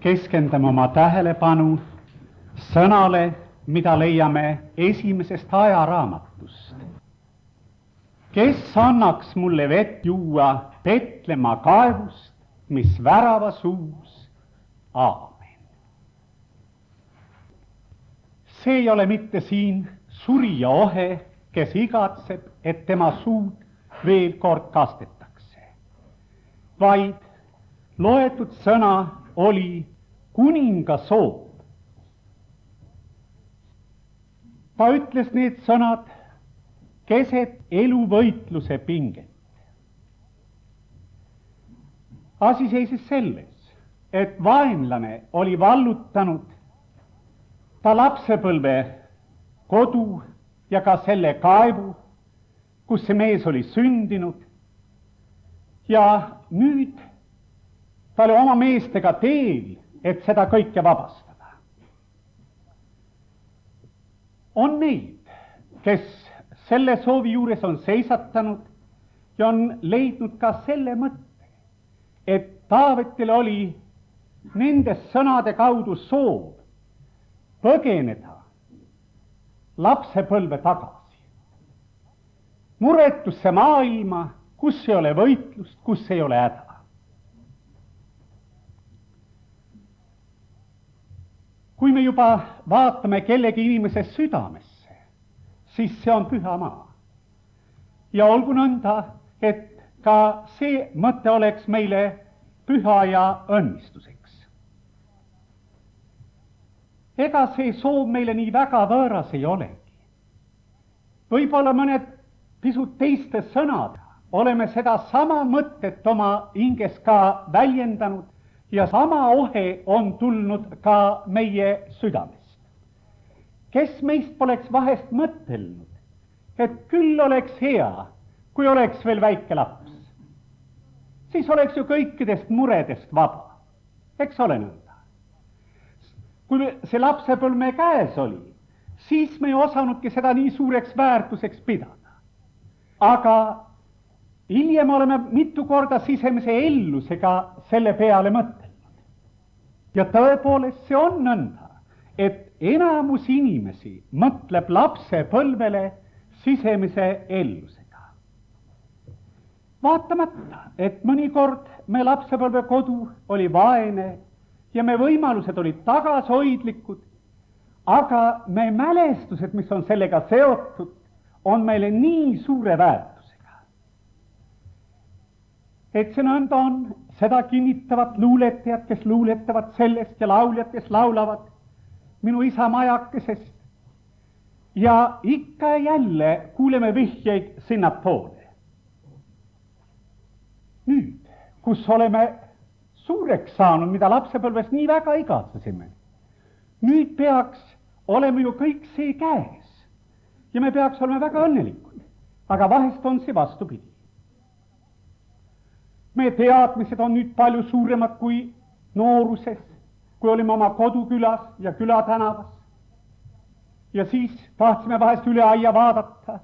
Keskendume oma tähelepanu sõnale, mida leiame esimesest ajaraamatust. Kes annaks mulle vett juua Petlemma kaevust, mis värava suus? Aamen. See ei ole mitte siin surija ohe, kes igatseb, et tema suud veel kord kastetakse, vaid loetud sõna oli kuninga soov. Ta ütles need sõnad keset eluvõitluse pinget. Asi seisis selles, et vaenlane oli vallutanud ta lapsepõlve kodu ja ka selle kaevu, kus see mees oli sündinud, ja nüüd ta oli oma meestega teel, et seda kõike vabastada. On neid, kes selle soovi juures on seisatanud ja on leidnud ka selle mõtte, et Taavetil oli nende sõnade kaudu soov põgeneda lapsepõlve tagasi, muretusse maailma, kus ei ole võitlust, kus ei ole häda. Kui me juba vaatame kellegi inimese südamesse, siis see on püha maa. Ja olgu nõnda, et ka see mõte oleks meile püha ja õnnistuseks. Ega see soov meile nii väga võõras ei olegi. Võib-olla mõned pisut teiste sõnad oleme seda sama mõtet oma hinges ka väljendanud ja sama ohe on tulnud ka meie südamest. Kes meist poleks vahest mõtelnud, et küll oleks hea, kui oleks veel väike laps. Siis oleks ju kõikidest muredest vaba. Eks ole nõnda. Kui see lapsepõlv me käes oli, siis me ei osanudki seda nii suureks väärtuseks pidada. Aga hiljem oleme mitu korda sisemise ellusega selle peale mõtelnud. Ja tõepoolest see on nõnda, et enamus inimesi mõtleb lapsepõlvele sisemise ellusega. Vaatamata, et mõnikord me lapsepõlve kodu oli vaene ja me võimalused olid tagasihoidlikud, aga me mälestused, mis on sellega seotud, on meile nii suure väärtusega. Et see nõnda on, seda kinnitavad luuletajad, kes luuletavad sellest ja lauljad, kes laulavad minu isa majakesest. Ja ikka jälle kuuleme vihjeid sinnapoole. Nüüd, kus oleme suureks saanud, mida lapsepõlves nii väga igatsesime, nüüd peaks olema ju kõik see käes ja me peaks olema väga õnnelikud, aga vahest on see vastupidi. Meie teadmised on nüüd palju suuremad kui nooruses, kui olime oma kodukülas ja külatänavas. Ja siis tahtsime vahest üle aia vaadata.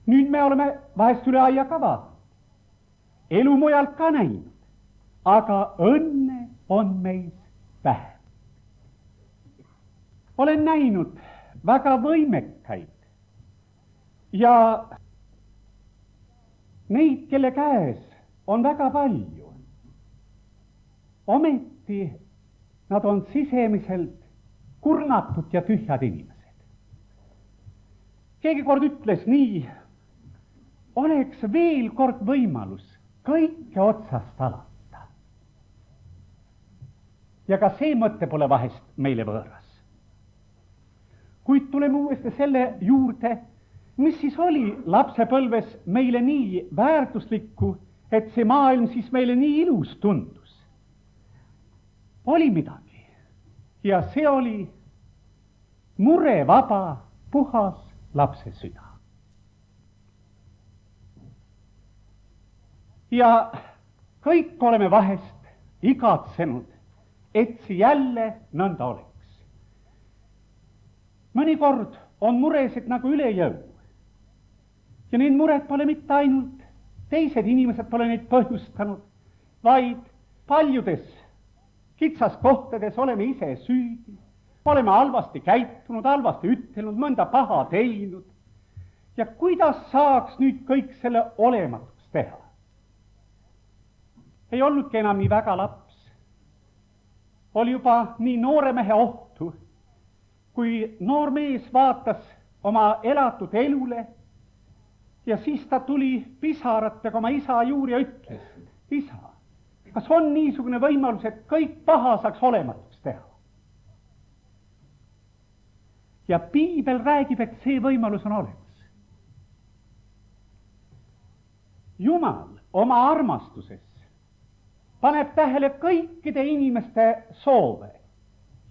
Nüüd me oleme vahest üle aia ka vaadata. Elu mujalt ka näinud, aga õnne on meis vähe. Olen näinud väga võimekaid ja neid, kelle käes on väga palju. Ometi nad on sisemiselt kurnatud ja tühjad inimesed. Keegi kord ütles nii, oleks veel kord võimalus kõike otsast alata. Ja ka see mõte pole vahest meile võõras. Kuid tuleme uuesti selle juurde, mis siis oli lapsepõlves meile nii väärtuslikku, et see maailm siis meile nii ilus tundus. Oli midagi ja see oli murevaba, puhas lapse süda. Ja kõik oleme vahest igatsenud, et see jälle nõnda oleks. Mõnikord on muresid nagu üle jõu. Ja need mured pole mitte ainult teised inimesed pole neid põhjustanud, vaid paljudes kitsaskohtades oleme ise süüdi, oleme halvasti käitunud, halvasti ütelnud, mõnda paha teinud. Ja kuidas saaks nüüd kõik selle olematuks teha? Ei olnudki enam nii väga laps. Oli juba nii noore mehe ohtu, kui noor mees vaatas oma elatud elule ja siis ta tuli pisaratega oma isa juurde ja ütles, isa, kas on niisugune võimalus, et kõik paha saaks olematuks teha? Ja piibel räägib, et see võimalus on olemas. Jumal oma armastuses paneb tähele kõikide inimeste soove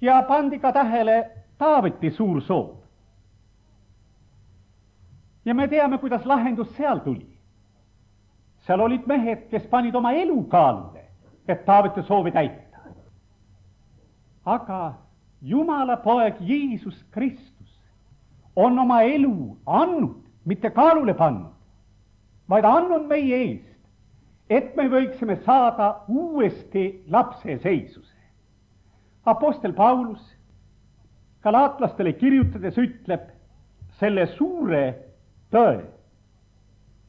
ja pandi ka tähele Taaveti suur soov. Ja me teame, kuidas lahendus seal tuli. Seal olid mehed, kes panid oma elu kaalule, et Taaveti soovi täita. Aga Jumala poeg Jeesus Kristus on oma elu andnud, mitte kaalule pannud, vaid andnud meie eest, et me võiksime saada uuesti lapse seisuse. Apostel Paulus galaatlastele kirjutades ütleb selle suure tõe.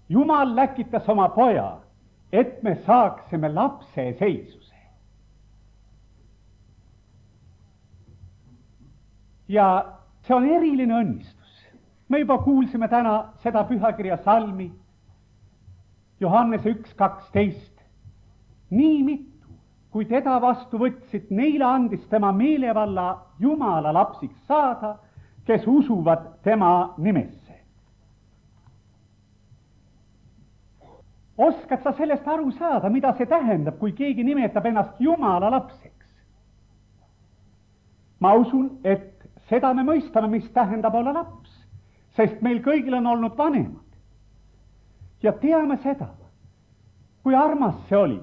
Jumal läkitas oma poja, et me saaksime lapse seisuse. Ja see on eriline õnnistus. Me juba kuulsime täna seda pühakirja salmi, Johannese 1:12. Nii mitu, kui teda vastu võtsid, neile andis tema meelevalla Jumala lapsiks saada, kes usuvad tema nimesse. Oskad sa sellest aru saada, mida see tähendab, kui keegi nimetab ennast Jumala lapseks? Ma usun, et seda me mõistame, mis tähendab olla laps, sest meil kõigil on olnud vanemad. Ja teame seda, kui armas see oli,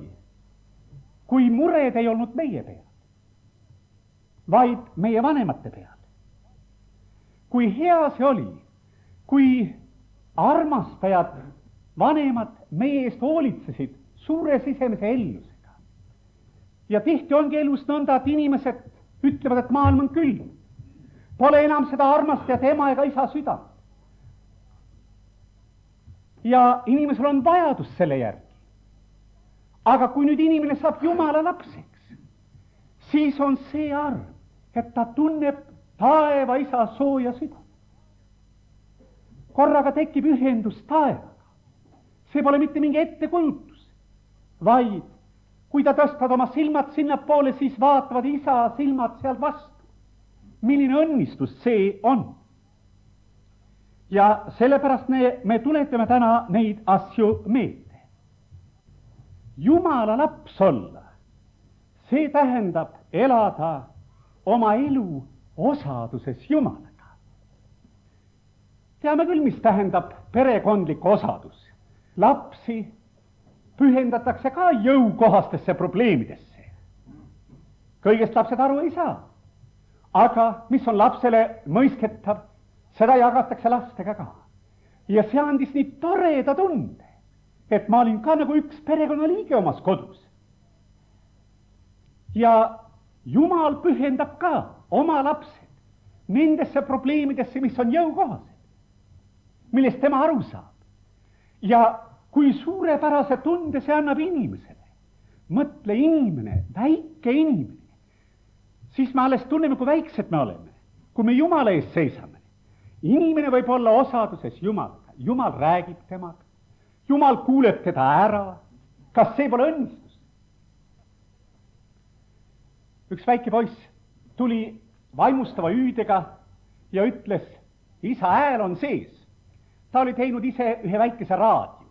kui mured ei olnud meie peal, vaid meie vanemate peal. Kui hea see oli, kui armastajad, vanemad meie eest hoolitsesid suure sisemise ellusega. Ja tihti ongi elus nõnda, et inimesed ütlevad, et maailm on külm. Pole enam seda armastajat ema ega isa südant. Ja inimesel on vajadus selle järgi. Aga kui nüüd inimene saab Jumala lapseks, siis on see arv, et ta tunneb taeva isa sooja süda. Korraga tekib ühendus taevaga. See pole mitte mingi ettekujutus, vaid kui ta tõstad oma silmad sinnapoole, siis vaatavad isa silmad sealt vastu. Milline õnnistus see on? Ja sellepärast me tuletame täna neid asju meelde. Jumala laps olla, see tähendab elada oma elu osaduses Jumalaga. Teame küll, mis tähendab perekondlik osadus. Lapsi pühendatakse ka jõukohastesse probleemidesse. Kõigest lapsed aru ei saa. Aga mis on lapsele mõistetav, seda jagatakse lastega ka. Ja see andis nii toreda tunde, et ma olin ka nagu üks perekonnaliige omas kodus. Ja Jumal pühendab ka oma lapsed nendesse probleemidesse, mis on jõukohased, millest tema aru saab. Ja kui suurepärase tunde see annab inimesele, mõtle inimene, väike inimene, siis me alles tunneme, kui väiksed me oleme, kui me Jumala ees seisame. Inimene võib olla osaduses Jumalaga, Jumal räägib temaga, Jumal kuuleb teda ära. Kas see pole õnnistus? Üks väike poiss tuli vaimustava hüüdega ja ütles, isa hääl on sees. Ta oli teinud ise ühe väikese raadio.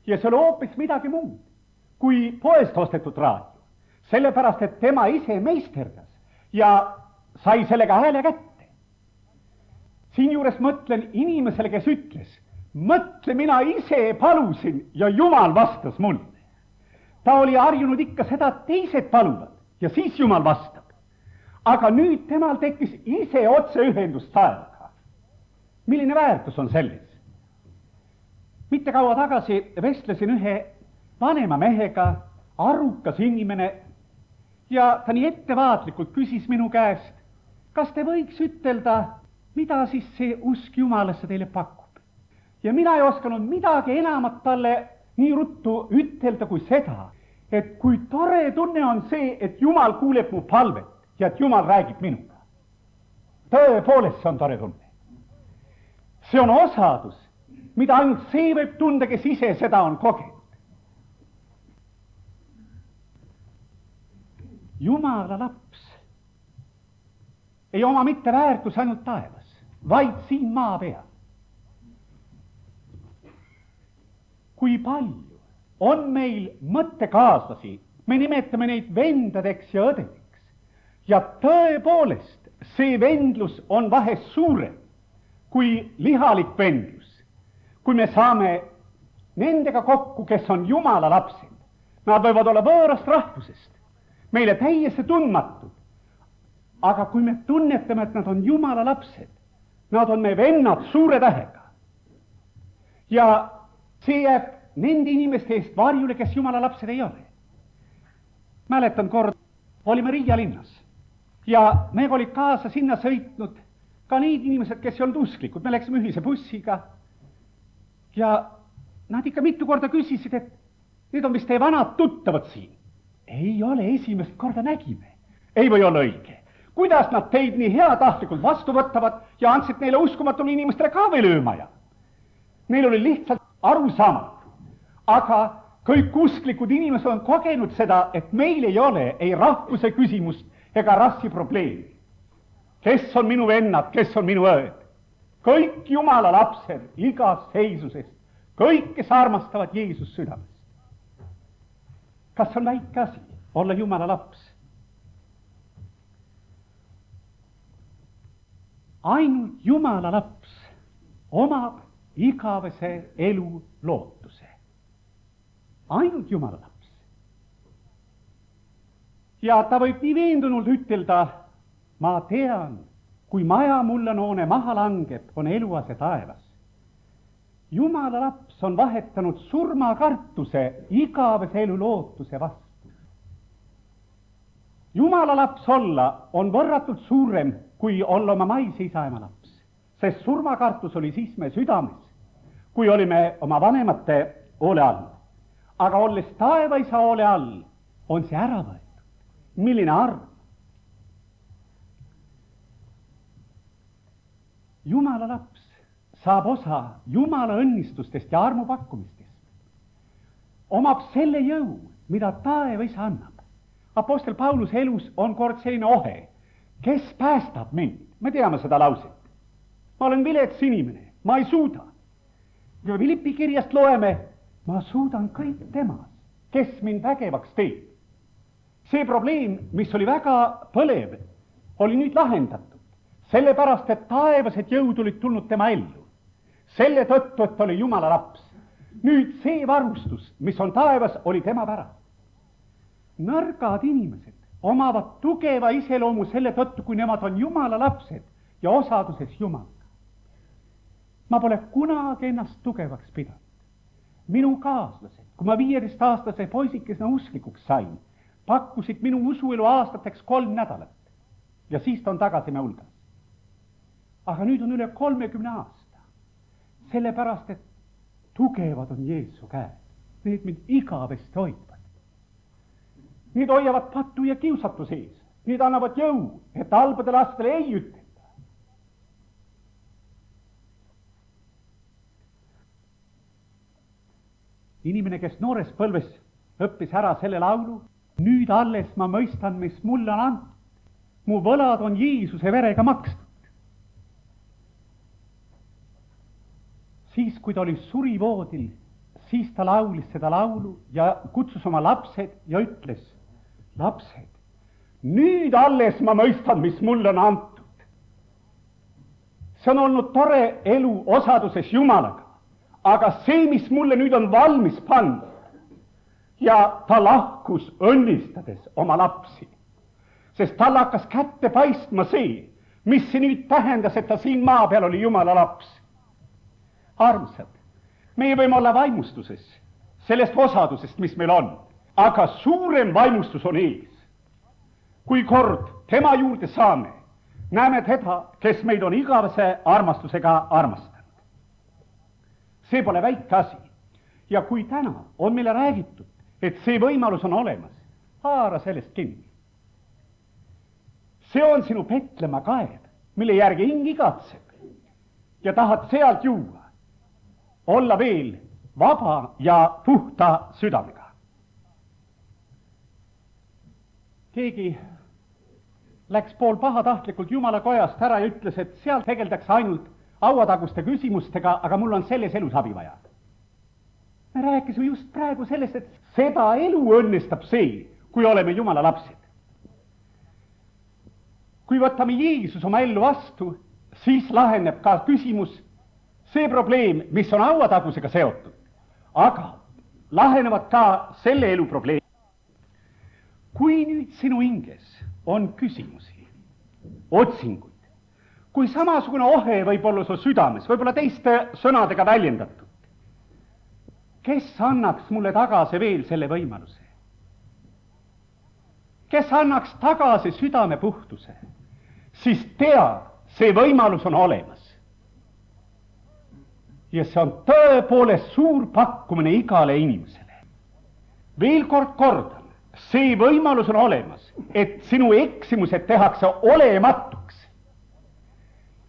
Ja see oli hoopis midagi muud kui poest ostetud raadio. Sellepärast, et tema ise meisterdas ja sai sellega hääle kätte. Siinjuures mõtlen inimesele, kes ütles, mõtle, mina ise palusin ja Jumal vastas mulle. Ta oli harjunud ikka seda, et teised paluvad ja siis Jumal vastab. Aga nüüd temal tekkis ise otseühendus taevaga. Milline väärtus on selles? Mitte kaua tagasi vestlesin ühe vanema mehega, arukas inimene, ja ta nii ettevaatlikult küsis minu käest, kas te võiks ütelda, mida siis see usk Jumalasse teile pakub. Ja mina ei osanud midagi enamat talle nii ruttu ütelda kui seda, et kui tore tunne on see, et Jumal kuuleb mu palvet ja et Jumal räägib minuga. Tõepoolest, see on tore tunne. See on osadus, mida ainult see võib tunda, kes ise seda on kogenud. Jumala laps ei oma mitte väärtus ainult taevas, vaid siin maa peal. Kui palju on meil mõttekaaslasi, me nimetame neid vendadeks ja õdedeks. Ja tõepoolest, see vendlus on vahest suurem kui lihalik vendlus. Kui me saame nendega kokku, kes on Jumala lapsed, nad võivad olla võõrast rahvusest, meile täiesti tundmatud. Aga kui me tunnetame, et nad on Jumala lapsed, nad on meie vennad suure tähega. Ja see jääb nende inimeste eest varjule, kes Jumala lapsed ei ole. Mäletan kord, olime Riia linnas ja me olid kaasa sinna sõitnud ka need inimesed, kes ei olnud usklikud. Me läksime ühise bussiga ja nad ikka mitu korda küsisid, et need on vist teie vanad tuttavad siin. Ei ole, esimest korda nägime. Ei või olla õige. Kuidas nad teid nii heatahtlikult vastu võtavad ja andsid neile uskumatule inimestele ka veel öömaja? Neil oli lihtsalt arusaamatu. Aga kõik usklikud inimesed on kogenud seda, et meil ei ole ei rahvuse küsimust ega rassi probleemi. Kes on minu vennad, kes on minu õed? Kõik Jumala lapsed igas seisusest, kõik, kes armastavad Jeesus südamest. Kas on väike asi olla Jumala laps? Ainult Jumala laps omab igavese elu lootuse. Ainult Jumala laps. Ja ta võib nii veendunult ütelda, ma tean, kui maja mulle noone maha langeb, on eluase taevas. Jumala laps on vahetanud surmakartuse igavese elu lootuse vastu. Jumala laps olla on võrratult suurem, kui olla oma maise isa ema laps. Sest surmakartus oli siis me südames, kui olime oma vanemate hoole all. Aga olles taevaisa hoole all, on see ära võetud. Milline arm? Jumala laps saab osa Jumala õnnistustest ja armu pakkumistest. Omab selle jõu, mida taevaisa annab. Apostel Paulus elus on kord selline ohe, kes päästab mind. Me teame seda lauset. Ma olen vilets inimene, ma ei suuda. Ja Filippi kirjast loeme, ma suudan kõik temas, kes mind vägevaks teeb. See probleem, mis oli väga põlev, oli nüüd lahendatud. Sellepärast, et taevased jõud olid tulnud tema ellu. Selle tõttu, et oli Jumala laps. Nüüd see varustus, mis on taevas, oli tema pärast. Nõrgad inimesed omavad tugeva iseloomu selle tõttu, kui nemad on Jumala lapsed ja osaduses Jumalaga. Ma pole kunagi ennast tugevaks pidanud. Minu kaaslased, kui ma 15-aastase poisikesena usklikuks sain, pakkusid minu usuelu aastateks 3 nädalat ja siis ta on tagasi me hulgas. Aga nüüd on üle 30 aasta, sellepärast, et tugevad on Jeesu käed. Need mind igavesti hoidvad. Need hoiavad patu ja kiusatuse ees. Need annavad jõu, et halbadele lastele ei ütelda. Inimene, kes noores põlves õppis ära selle laulu, nüüd alles ma mõistan, mis mulle on antud. Mu võlad on Jeesuse verega makstud. Siis, kui ta oli surivoodil, siis ta laulis seda laulu ja kutsus oma lapsed ja ütles, lapsed, nüüd alles ma mõistan, mis mulle on antud. See on olnud tore elu osaduses Jumalaga, aga see, mis mulle nüüd on valmis pandud, ja ta lahkus õnnistades oma lapsi, sest tal hakkas kätte paistma see, mis see nüüd tähendas, et ta siin maa peal oli Jumala laps. Armsad, meie võime olla vaimustuses sellest osadusest, mis meil on, aga suurem vaimustus on ees. kui kord tema juurde saame, näeme teda, kes meid on igavese armastusega armastanud. See pole väike asi. Ja kui täna on meile räägitud, et see võimalus on olemas, haara sellest kinni. See on sinu Petlemma kaev, mille järgi hing igatseb ja tahad sealt juua, olla veel vaba ja puhta südamega. Keegi läks pool pahatahtlikult Jumala kojast ära ja ütles, et seal tegeldakse ainult hauataguste küsimustega, aga mul on selles elus abi vaja. Me rääkisime just praegu sellest, et seda elu õnnestab see, kui oleme Jumala lapsed. Kui võtame Jeesus oma ellu vastu, siis laheneb ka küsimus, see probleem, mis on hauatagusega seotud. Aga lahenevad ka selle elu probleem. Kui nüüd sinu hinges on küsimusi, otsinguid, kui samasugune ohe võib olla su südames, võib-olla teiste sõnadega väljendatud, kes annaks mulle tagasi veel selle võimaluse? Kes annaks tagasi südame puhtuse? Siis tea, see võimalus on olemas. Ja see on tõepoolest suur pakkumine igale inimesele. Veel kord kordan, see võimalus on olemas, et sinu eksimused tehakse olematuks.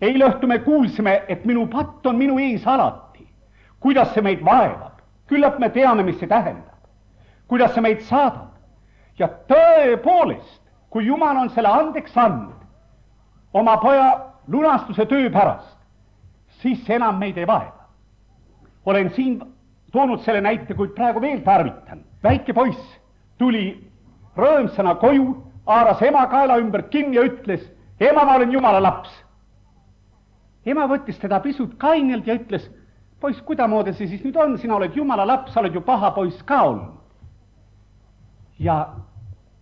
Eile õhtu me kuulsime, et minu patt on minu ees alati. Kuidas see meid vaevab? Küllap me teame, mis see tähendab. Kuidas see meid saadab? Ja tõepoolest, kui Jumal on selle andeks andnud oma poja lunastuse töö pärast, siis see enam meid ei vaeva. Olen siin toonud selle näite, kuid praegu veel tarvitan. Väike poiss tuli rõõmsana koju, haaras ema kaela ümber kinni ja ütles, ema, ma olen Jumala laps. Ema võttis teda pisut kainelt ja ütles, poiss, kudamoodi see siis nüüd on, sina oled Jumala laps, sa oled ju paha poiss ka olnud. Ja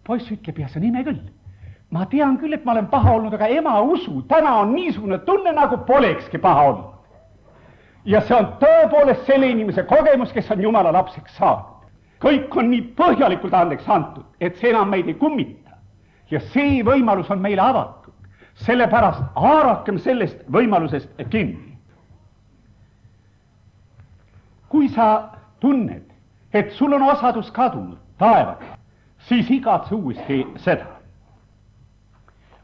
poiss ütleb, ja see nime küll. Ma tean küll, et ma olen paha olnud, aga ema usu, täna on niisugune tunne, nagu polekski paha olnud. Ja see on tõepoolest selle inimese kogemus, kes on Jumala lapseks saanud. Kõik on nii põhjalikult andeks antud, et see enam meid ei kummita. Ja see võimalus on meile avatud. Sellepärast haarakem sellest võimalusest kinni. Kui sa tunned, et sul on osadus kadunud taevaga, siis igatse uuesti seda.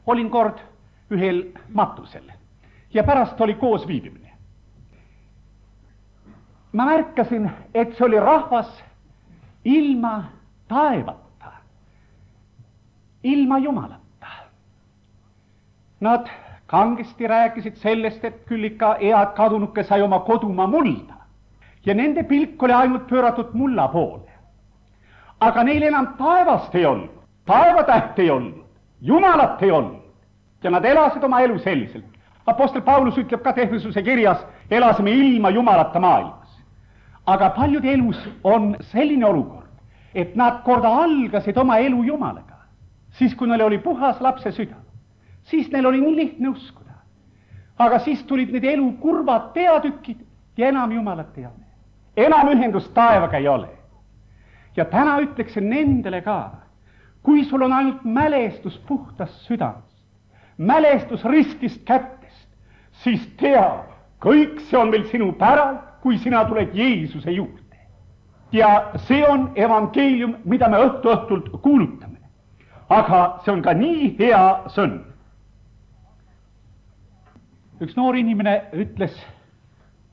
Olin kord ühel matusel ja pärast oli koos viibimine. Ma märkasin, et see oli rahvas ilma taevata, ilma Jumalata. Nad kangesti rääkisid sellest, et küll ikka head kadunuke sai oma kodumaa mulda ja nende pilk oli ainult pööratud mulla poole. Aga neil enam taevast ei olnud, taevatäht ei olnud, Jumalat ei olnud ja nad elasid oma elu selliselt. Apostel Paulus ütleb ka Efesuse kirjas, elasime ilma Jumalata maailmas. Aga paljude elus on selline olukord, et nad korda algasid oma elu Jumalaga. Siis kui neil oli puhas lapse süda, siis neil oli nii lihtne uskuda. Aga siis tulid need elu kurvad peatükid ja enam Jumalat ei ole. Enam ühendust taevaga ei ole. Ja täna ütleksin nendele ka, kui sul on ainult mälestus puhtast südamest, mälestus ristist kättest, siis tea, kõik see on veel sinu päralt, kui sina tuled Jeesuse juurde. Ja see on evangeelium, mida me õhtult kuulutame. Aga see on ka nii hea sõnum. Üks noor inimene ütles,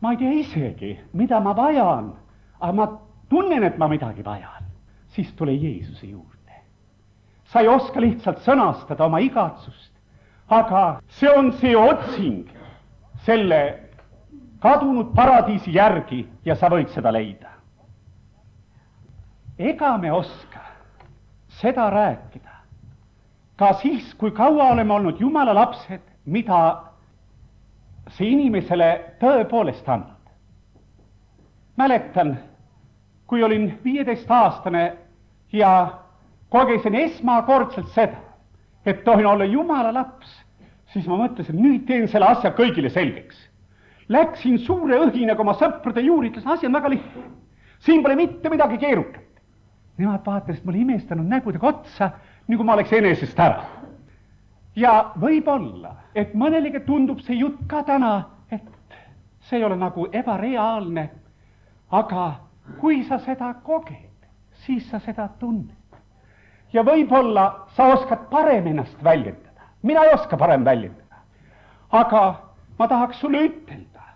ma ei tea isegi, mida ma vajan, aga ma tunnen, et ma midagi vajan. Siis tule Jeesuse juurde. Sa ei oska lihtsalt sõnastada oma igatsust, aga see on see otsing selle kadunud paradiisi järgi ja sa võid seda leida. Ega me oska seda rääkida ka siis, kui kaua oleme olnud Jumala lapsed, mida see inimesele tõepoolest annab. Mäletan, kui olin 15-aastane ja kogesin esmakordselt seda, et tohin olla Jumala laps, siis ma mõtlesin, nüüd teen selle asja kõigile selgeks. Läksin suure õhinaga oma sõprade juurde, ütlesin, asi on väga lihtne. Siin pole mitte midagi keerukat. Nemad vaatasid mulle imestanud nägudega otsa nagu ma oleks enesest ära. Ja võib-olla, et mõnelegi tundub see jutt ka täna, et see ei ole nagu ebareaalne, aga kui sa seda koged, siis sa seda tunned. Ja võib-olla sa oskad parem ennast väljendada. Mina ei oska parem väljendada. Aga ma tahaks sulle ütelda,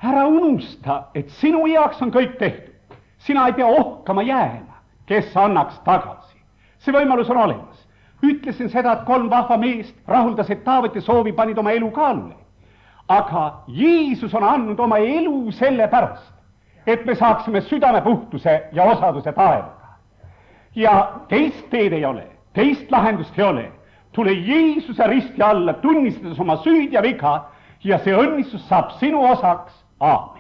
ära unusta, et sinu heaks on kõik tehtud. Sina ei pea ohkama jääma, kes annaks tagasi. See võimalus on olemas. Ütlesin seda, et 3 vahva meest rahuldasid Taaveti soovi, panid oma elu kaalule. Aga Jeesus on andnud oma elu selle pärast, et me saaksime südamepuhtuse ja osaduse taevaga. Ja teist teed ei ole, teist lahendust ei ole. Tule Jeesuse risti alla, tunnistades oma süüd ja viga, ja see õnnistus saab sinu osaks. Aamen.